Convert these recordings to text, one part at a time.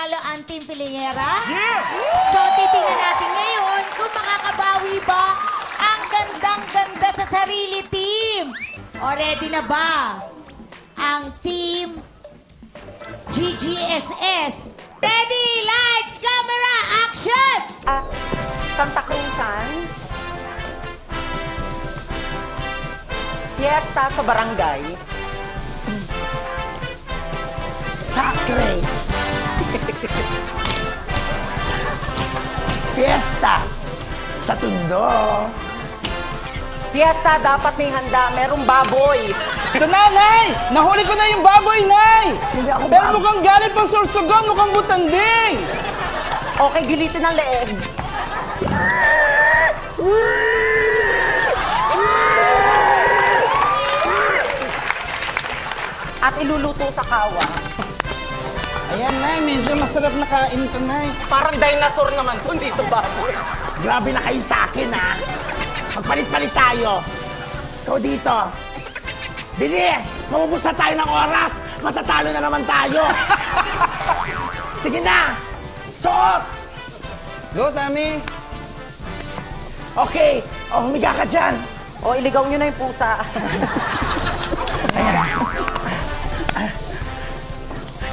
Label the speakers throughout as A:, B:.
A: nanalo ang Team Pilingera?
B: Yes!
A: So, titingnan natin ngayon kung makakabawi ba ang gandang-ganda sa sarili team. O, ready na ba ang Team GGSS? Ready, lights, camera, action!
C: Santa Cruzan. Fiesta sa barangay.
D: Sacres. Fiesta sa Tondo.
C: Fiesta, dapat may handa. Merong baboy.
B: Ito na, Nay! Nahuli ko na yung baboy, Nay!
D: Hindi ako
B: Pero
D: baboy.
B: mukhang galit pang sorsogon, mukhang butanding!
C: Okay, gilitin ang leeg. At iluluto sa kawa.
B: Ayan, Nay, medyo masarap na kain ito, Nay.
C: Parang dinosaur naman to, dito baboy.
D: Grabe na kayo sa akin, ha? Magpalit-palit tayo. Ikaw dito. Bilis! Mabubusa tayo ng oras. Matatalo na naman tayo. Sige na. Suot!
B: Go, Tami!
D: Okay. O, humiga ka dyan.
C: O, iligaw nyo na yung pusa.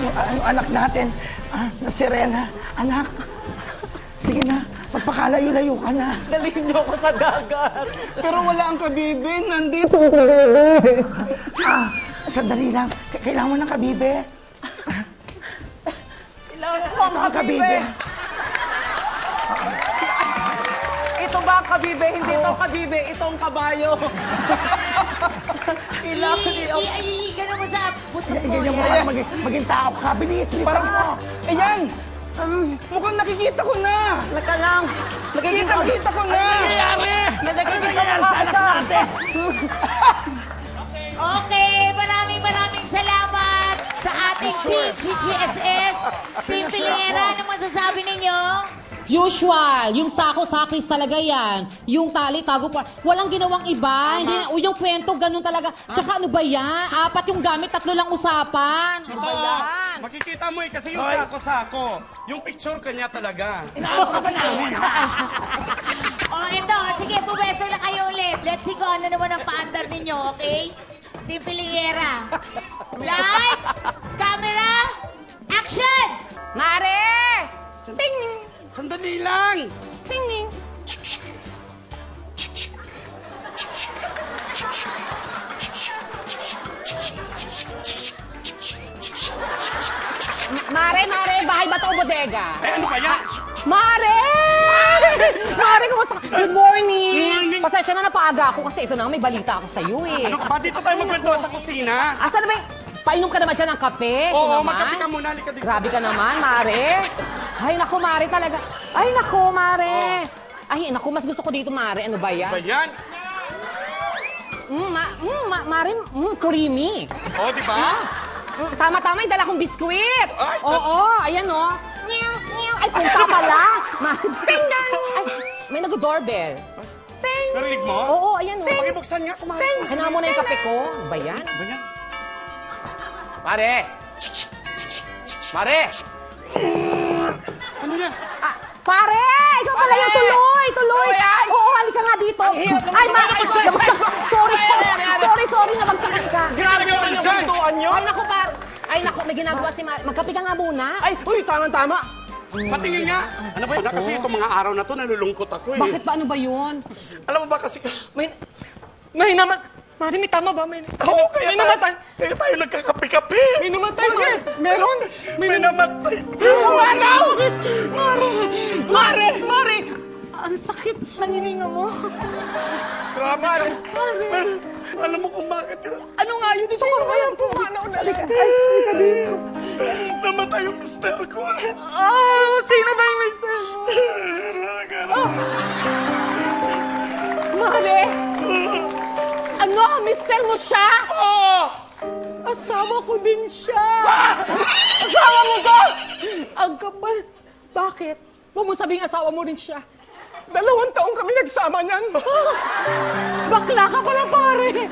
D: Yung anak natin, na Serena. Anak, sige na. Magpakalayo-layo ka na.
C: Dalhin nyo ako sa dagat.
B: Pero wala ang kabibin, nandito.
D: Sandali lang. Kailangan mo ng kabibe.
C: Ito
D: ang kabibe.
C: Ito ba ang kabibe? Hindi ito ang kabibe. Ito ang kabayo.
A: Gano'n mo sa butot mo.
D: Ganyan mo
A: yan.
D: ka, maging tao ka. Bilis, bilisan mo.
B: Ayan! Mukhang nakikita ko na!
C: Laka lang.
B: Nakikita ko na!
D: Ano nangyayari? Ano nangyayari sa anak natin?
A: Okay, maraming salamat sa ating Team GGSS. Team Pilingera, ano masasabi ninyo?
E: Usual, yung sako-sakis talaga yan. Yung tali, tago pa. Walang ginawang iba. Hindi, yung kwento, ganun talaga. Tsaka ano ba yan? 4 yung gamit, 3 lang usapan. Ano ba yan?
F: Makikita mo kasi yung sako-sako. Yung picture kanya talaga.
D: Inaano ka ba namin, ha?
A: Ito, sige, pumeso na kayo ulit. Let's see kung ano naman ang paandar ninyo, okay? Team Pilingera. Lights, camera, action!
C: Mare!
F: Sandali lang!
C: Ting! Mare, bahay ba to o bodega?
F: Eh, ano ba yan?
C: Mare! Mare, kumusta ka? Good morning! Pasensya na napaaga ako kasi ito na, may balita ako sa iyo eh.
F: Ano ka ba? Dito tayo magkwentuhan sa kusina.
C: Asan na ba yung... Painom ka naman dyan ng kape? Ito
F: Oo,
C: naman.
F: magkape ka muna. Halika dito.
C: Grabe ka naman, Mare. Ay, naku, Mare talaga. Ay, naku, Mare. Ay, naku, mas gusto ko dito, Mare. Ano ba yan?
F: Ba yan?
C: Mare, creamy.
F: Oo, di ba?
C: Tama-tama, yung dala kong biskwit.
F: Ay,
C: Oo, ayan o. Ay, punta pala. Ay, may nag-doorbell.
F: Narinig mo?
C: Oo, ayan o.
F: Pakibuksan nga, kumain.
C: Ano mo na yung kape ko? Ano ba yan?
F: Ba yan?
C: Mare! Mare!
F: Ano yan?
C: Pare! Ikaw pala yung tuloy! Tuloy! Oo, halika nga dito. Ay, sorry, nabagsakan ka.
F: Grabe ka naman dyan!
C: Ay, naku, pare. Ay, naku, may ginagawa si Mare. Magkape ka nga muna.
B: Ay, uy, tama-tama.
F: Patingin nga. Ano ba yun? Kasi itong mga araw na to, nalulungkot ako eh.
C: Bakit ba? Ano ba yun?
F: Alam mo ba kasi...
B: May naman... Mari, may tama ba? May
F: namatay. Kaya tayo nagkakape-kape.
B: May namatay, Mare. Meron?
F: May namatay.
B: Walaw! Mare! Ang sakit ng hininga mo.
F: Grabe. Alam mo kung bakit yun?
B: Ano nga yun? Sino ba yan? Pumanaw na. Ay, halika dito.
F: Namatay yung mister ko.
B: Sino ba yung mister mo? Mare! Ano? Mister mo siya?
F: Oo!
B: Asawa ko din siya. Asawa mo to? Ang kapal. Bakit? Huwag mo sabing asawa mo rin siya. 2 taong kami nagsama niyan. Bakla ka pala, pare.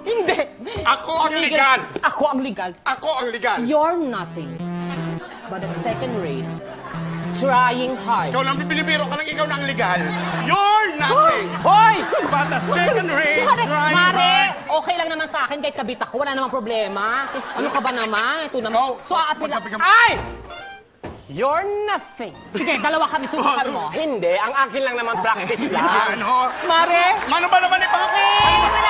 B: Hindi.
F: Ako ang legal.
C: Ako ang legal.
F: Ako ang legal.
C: You're nothing. but a second rate, trying hard.
F: Ikaw lang pinibiro ka lang, ikaw na ang legal. You're nothing.
C: Hoy!
F: But a second rate, trying
C: Mare,
F: hard.
C: okay lang naman sa akin kahit kabit ako, wala namang problema. Ano ka ba naman? Ito naman.
F: Ikaw,
C: So, aapila.
F: magkape ka-
C: Ay! You're nothing. Sige, dalawa kami, subukan mo.
B: Hindi, ang akin lang naman practice lang.
F: Ano?
C: Mare,
F: Mano ba naman ipakapit?